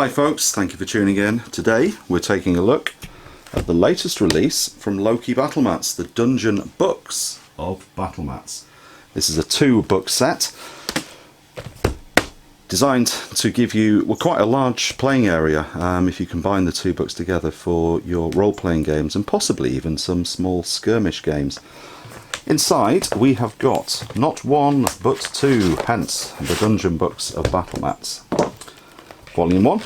Hi folks, thank you for tuning in. Today we're taking a look at the latest release from Loke Battlemats, the Dungeon Books of Battlemats. This is a 2-book set designed to give you quite a large playing area if you combine the 2 books together for your role-playing games and possibly even some small skirmish games. Inside we have got not 1 but 2, hence the Dungeon Books of Battlemats. Volume 1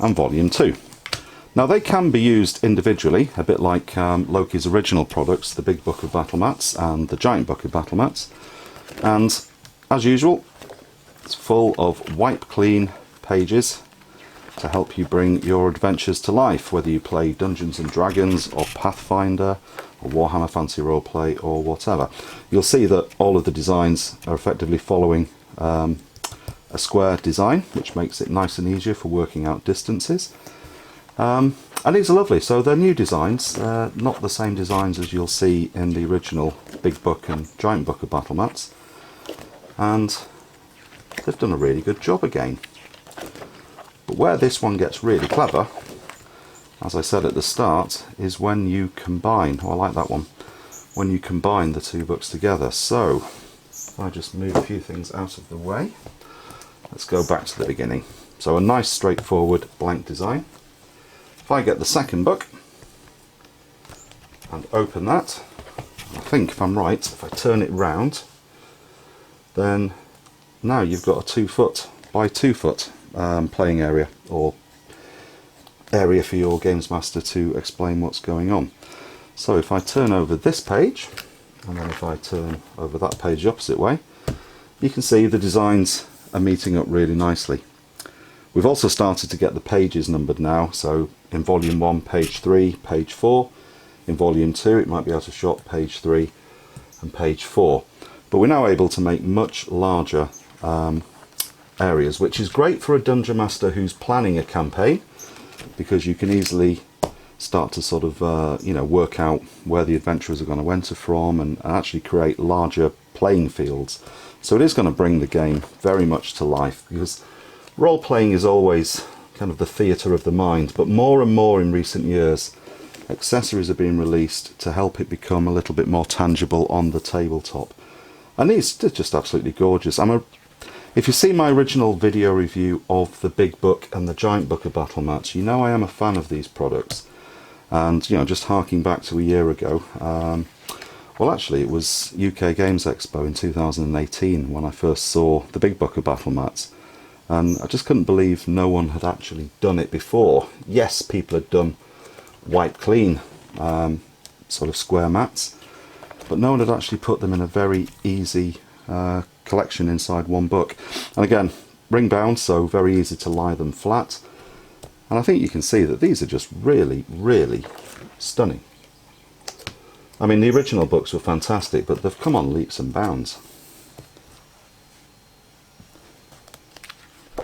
and Volume 2. Now they can be used individually, a bit like Loki's original products, the Big Book of Battlemats and the Giant Book of Battlemats. And as usual, it's full of wipe clean pages to help you bring your adventures to life, whether you play Dungeons and Dragons or Pathfinder or Warhammer Fantasy Roleplay or whatever. You'll see that all of the designs are effectively following a square design, which makes it nice and easier for working out distances. And these are lovely. So they're new designs, not the same designs as you'll see in the original Big Book and Giant Book of Battlemats. And they've done a really good job again. But where this one gets really clever, as I said at the start, is when you combine, I like that one, when you combine the 2 books together. So if I just move a few things out of the way, let's go back to the beginning. So a nice straightforward blank design. If I get the second book and open that, I think if I'm right, if I turn it round, then now you've got a 2 foot by 2 foot playing area, or area for your games master to explain what's going on. So if I turn over this page, and then if I turn over that page the opposite way, you can see the designs are meeting up really nicely. We've also started to get the pages numbered now, so in volume 1 page 3, page 4, in volume 2 it might be out of shot, page 3 and page 4. But we're now able to make much larger areas, which is great for a dungeon master who's planning a campaign, because you can easily start to sort of work out where the adventurers are going to enter from and actually create larger playing fields. So it is going to bring the game very much to life, because role-playing is always kind of the theatre of the mind, but more and more in recent years accessories are being released to help it become a little bit more tangible on the tabletop. And these are just absolutely gorgeous. If you see my original video review of the Big Book and the Giant Book of Battlemats, you know I am a fan of these products. And just harking back to a year ago, well actually it was UK Games Expo in 2018 when I first saw the Big Book of Battlemats, and I just couldn't believe no one had actually done it before. Yes, people had done wipe clean sort of square mats, but no one had actually put them in a very easy collection inside one book. And again, ring bound, so very easy to lie them flat. And I think you can see that these are just really, really stunning. I mean, the original books were fantastic, but they've come on leaps and bounds. I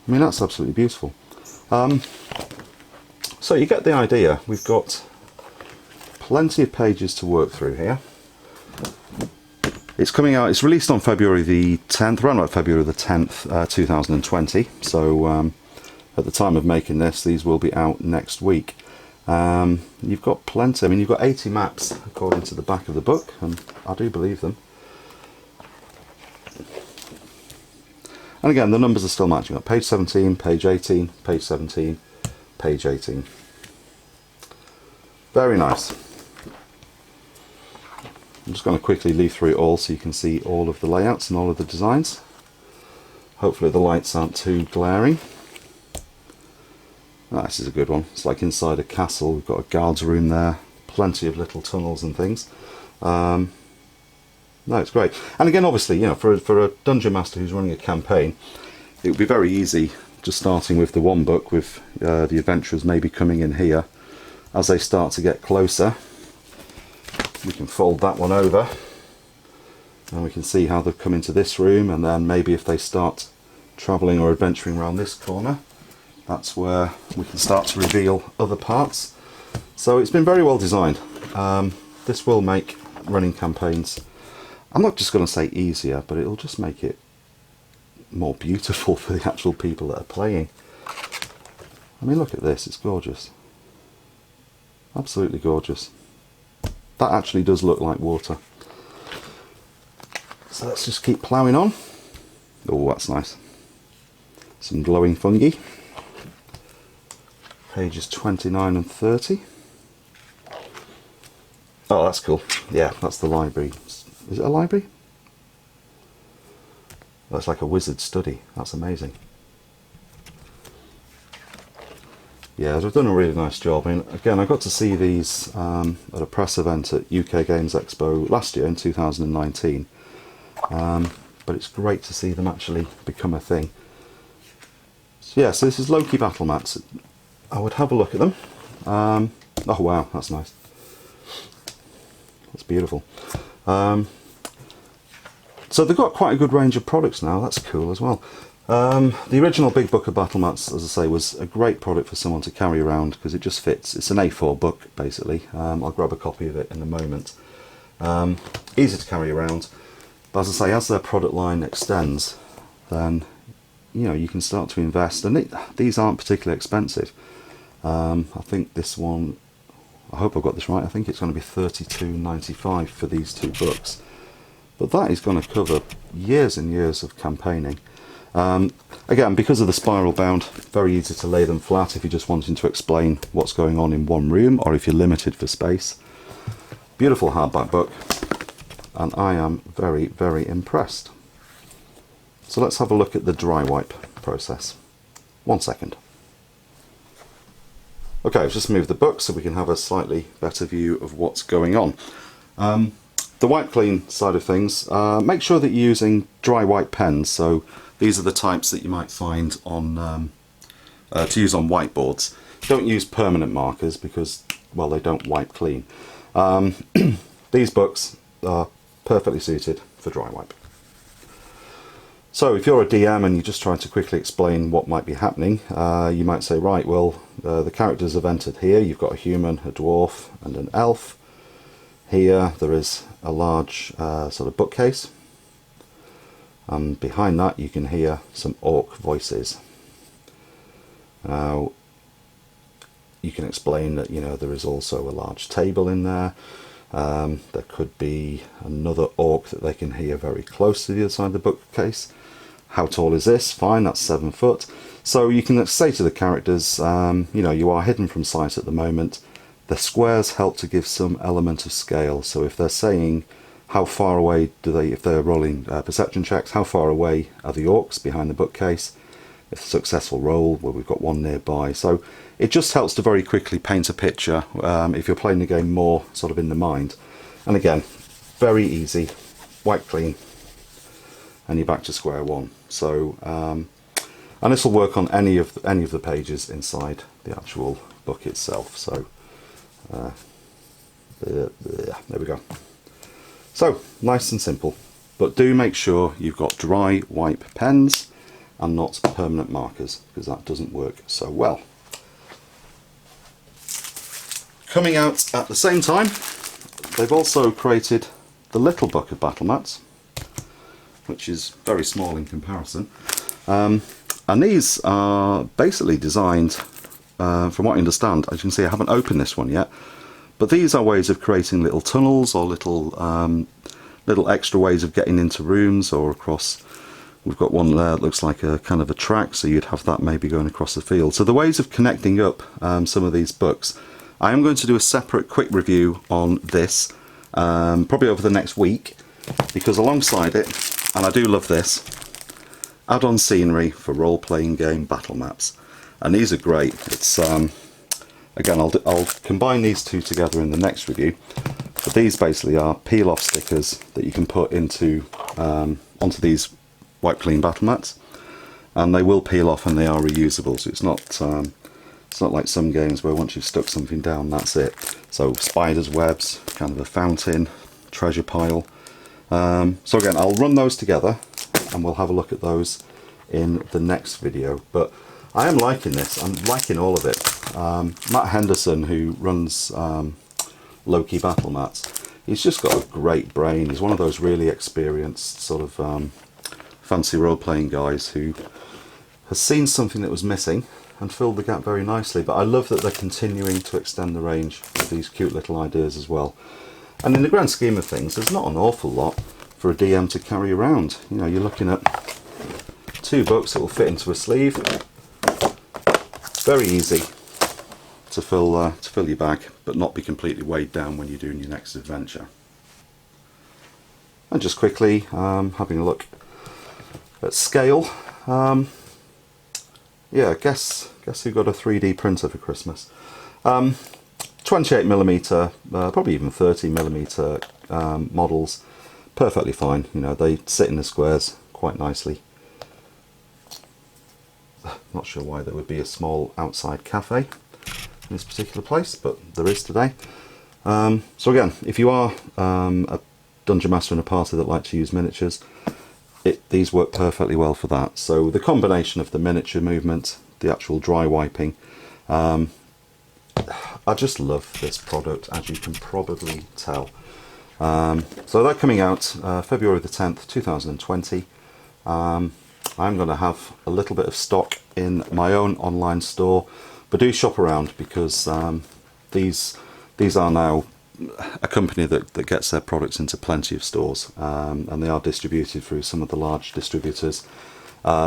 mean, that's absolutely beautiful. So you get the idea. We've got plenty of pages to work through here. It's coming out, it's released on February the 10th, around about February the 10th, 2020. So at the time of making this, these will be out next week. You've got plenty, I mean you've got 80 maps according to the back of the book, and I do believe them. And again, the numbers are still matching up. Page 17, page 18, page 17, page 18. Very nice. I'm just going to quickly leaf through it all so you can see all of the layouts and all of the designs. Hopefully the lights aren't too glaring. Oh, this is a good one. It's like inside a castle. We've got a guard's room there, plenty of little tunnels and things. No, it's great. And again, obviously, for a dungeon master who's running a campaign, it would be very easy just starting with the 1 book with the adventurers maybe coming in here. As they start to get closer, we can fold that one over and we can see how they've come into this room, and then maybe if they start travelling or adventuring around this corner, that's where we can start to reveal other parts. So it's been very well designed. This will make running campaigns, I'm not just going to say easier, but it'll just make it more beautiful for the actual people that are playing. I mean, look at this, it's gorgeous. Absolutely gorgeous. That actually does look like water. So let's just keep ploughing on. Oh, that's nice. Some glowing fungi. Pages 29 and 30. Oh, that's cool. Yeah, that's the library. Is it a library? That's like a wizard study. That's amazing. Yeah, they've done a really nice job. I mean, again, I got to see these at a press event at UK Games Expo last year in 2019. But it's great to see them actually become a thing. So yeah, so this is Loke Battlemats. I would have a look at them. Oh wow, that's nice. That's beautiful. So they've got quite a good range of products now. That's cool as well. The original Big Book of Battlemats, as I say, was a great product for someone to carry around because it just fits. It's an A4 book, basically. I'll grab a copy of it in a moment. Easy to carry around. But as I say, as their product line extends, then you can start to invest. And these aren't particularly expensive. I think this one, I hope I've got this right, I think it's going to be $32.95 for these two books. But that is going to cover years and years of campaigning. Again, because of the spiral bound, very easy to lay them flat if you're just wanting to explain what's going on in one room, or if you're limited for space. Beautiful hardback book, and I am very, very impressed. So let's have a look at the dry wipe process. 1 second. Okay, I've just moved the book so we can have a slightly better view of what's going on. The wipe clean side of things, make sure that you're using dry wipe pens. So these are the types that you might find on to use on whiteboards. Don't use permanent markers because, well, they don't wipe clean. These books are perfectly suited for dry wipe. So if you're a DM and you're just trying to quickly explain what might be happening, you might say, right, well, the characters have entered here. You've got a human, a dwarf, and an elf. Here there is a large sort of bookcase, and behind that you can hear some orc voices. Now you can explain that there is also a large table in there. There could be another orc that they can hear very close to the other side of the bookcase. How tall is this? Fine, that's 7 foot. So you can say to the characters, you are hidden from sight at the moment. The squares help to give some element of scale. So if they're saying how far away if they're rolling perception checks, how far away are the orcs behind the bookcase? If a successful roll, well, we've got one nearby. So it just helps to very quickly paint a picture if you're playing the game more sort of in the mind. And again, very easy, wipe clean, and you're back to square one. So, and this will work on any of the pages inside the actual book itself. So. There we go. So nice and simple, but do make sure you've got dry wipe pens and not permanent markers, because that doesn't work so well. Coming out at the same time, they've also created the Little Book of Battlemats, which is very small in comparison, and these are basically designed from what I understand. As you can see, I haven't opened this one yet, but these are ways of creating little tunnels or little extra ways of getting into rooms or across. We've got one there that looks like a kind of a track, so you'd have that maybe going across the field. So the ways of connecting up some of these books. I am going to do a separate quick review on this, probably over the next week, because alongside it, and I do love this, add-on scenery for role-playing game battle maps. And these are great. It's again, I'll combine these two together in the next review. But these basically are peel-off stickers that you can put into onto these wipe clean battle mats, and they will peel off and they are reusable. So it's not like some games where once you've stuck something down, that's it. So spiders' webs, kind of a fountain, treasure pile. So again, I'll run those together and we'll have a look at those in the next video. But I am liking this. I'm liking all of it. Matt Henderson, who runs Loke Battlemats, he's just got a great brain. He's one of those really experienced sort of fantasy role-playing guys who has seen something that was missing and filled the gap very nicely. But I love that they're continuing to extend the range with these cute little ideas as well. And in the grand scheme of things, there's not an awful lot for a DM to carry around. You know, you're looking at 2 books that will fit into a sleeve. Very easy to fill your bag, but not be completely weighed down when you're doing your next adventure. And just quickly, having a look at scale. Yeah, guess who got a 3D printer for Christmas? 28mm, probably even 30mm models, perfectly fine. You know, they sit in the squares quite nicely. Not sure why there would be a small outside cafe in this particular place, but there is today. So again, if you are a dungeon master in a party that like to use miniatures, these work perfectly well for that. So the combination of the miniature movement, the actual dry wiping, I just love this product, as you can probably tell. So they're coming out February the 10th, 2020. I'm going to have a little bit of stock in my own online store, but do shop around, because these are now a company that gets their products into plenty of stores, and they are distributed through some of the large distributors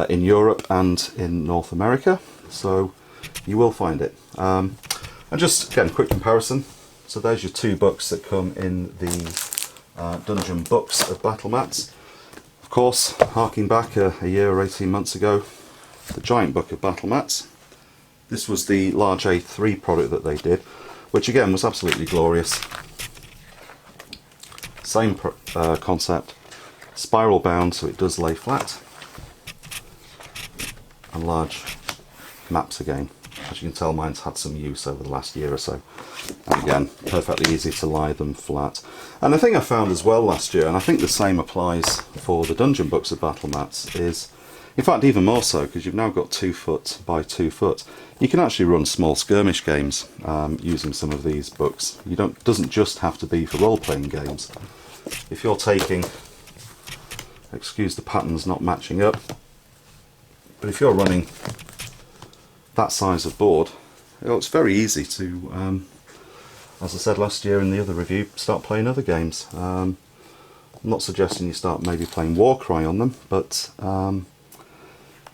in Europe and in North America, so you will find it. And just again, quick comparison. So there's your 2 books that come in the Dungeon Books of Battlemats. Of course, harking back a year or 18 months ago, the Giant Book of Battlemats. This was the large A3 product that they did, which again was absolutely glorious. Same concept, spiral bound, so it does lay flat, and large maps again. As you can tell, mine's had some use over the last year or so, and again, perfectly easy to lie them flat. And the thing I found as well last year, and I think the same applies for the Dungeon Books of Battlemats, is, in fact even more so, because you've now got 2 foot by 2 foot, you can actually run small skirmish games using some of these books. Doesn't just have to be for role-playing games. If you're taking, excuse the patterns not matching up, but if you're running that size of board, it's very easy to, as I said last year in the other review, start playing other games. I'm not suggesting you start maybe playing Warcry on them, but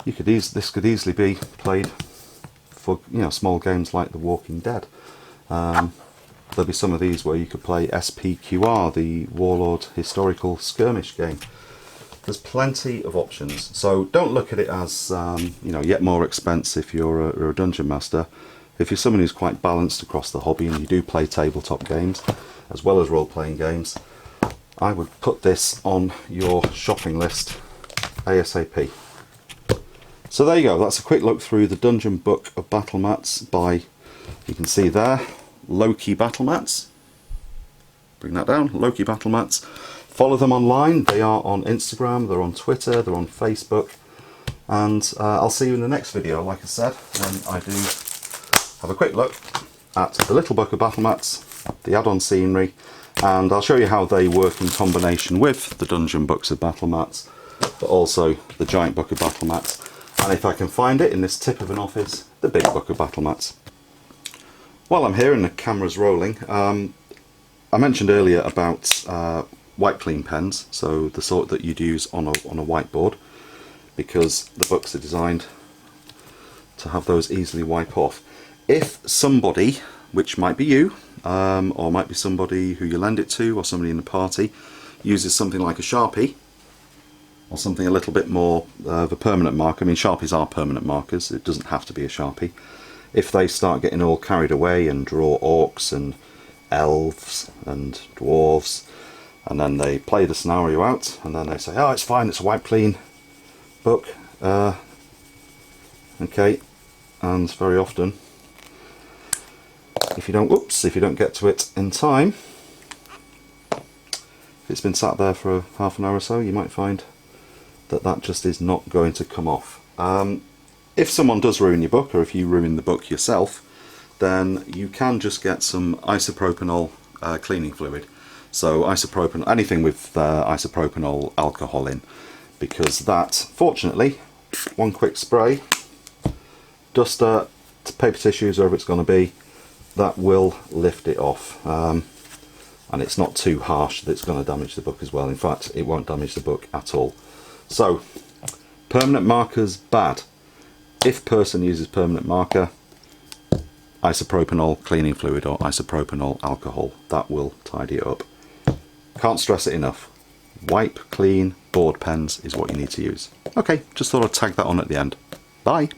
this could easily be played for, you know, small games like The Walking Dead. There'll be some of these where you could play SPQR, the Warlord Historical Skirmish game. There's plenty of options, so don't look at it as you know, yet more expense if you're a dungeon master. If you're someone who's quite balanced across the hobby and you do play tabletop games as well as role-playing games, I would put this on your shopping list ASAP. So there you go, that's a quick look through the Dungeon Book of Battlemats by, you can see there, Loke Battlemats. Bring that down, Loke Battlemats. Follow them online. They are on Instagram, they're on Twitter, they're on Facebook, and I'll see you in the next video, like I said, when I do have a quick look at the Little Book of Battlemats, the add-on scenery, and I'll show you how they work in combination with the Dungeon Books of Battlemats, but also the Giant Book of Battlemats, and if I can find it in this tip of an office, the Big Book of Battlemats. While I'm here and the camera's rolling, I mentioned earlier about wipe clean pens, so the sort that you'd use on a whiteboard, because the books are designed to have those easily wipe off. If somebody, which might be you, or might be somebody who you lend it to, or somebody in the party, uses something like a Sharpie, or something a little bit more of a permanent marker, I mean Sharpies are permanent markers, it doesn't have to be a Sharpie. If they start getting all carried away and draw orcs and elves and dwarves, and then they play the scenario out, and then they say, oh, it's fine, it's a wipe clean book. Okay, and very often, if you don't get to it in time, if it's been sat there for half an hour or so, you might find that just is not going to come off. If someone does ruin your book, or if you ruin the book yourself, then you can just get some isopropanol cleaning fluid. So isopropanol, anything with isopropanol alcohol in, because that, fortunately, one quick spray, duster, paper tissues, wherever it's going to be, that will lift it off. And it's not too harsh that it's going to damage the book as well. In fact, it won't damage the book at all. So, permanent markers, bad. If person uses permanent marker, isopropanol cleaning fluid or isopropanol alcohol, that will tidy it up. Can't stress it enough. Wipe, clean, board pens is what you need to use. Okay, just thought I'd tag that on at the end. Bye!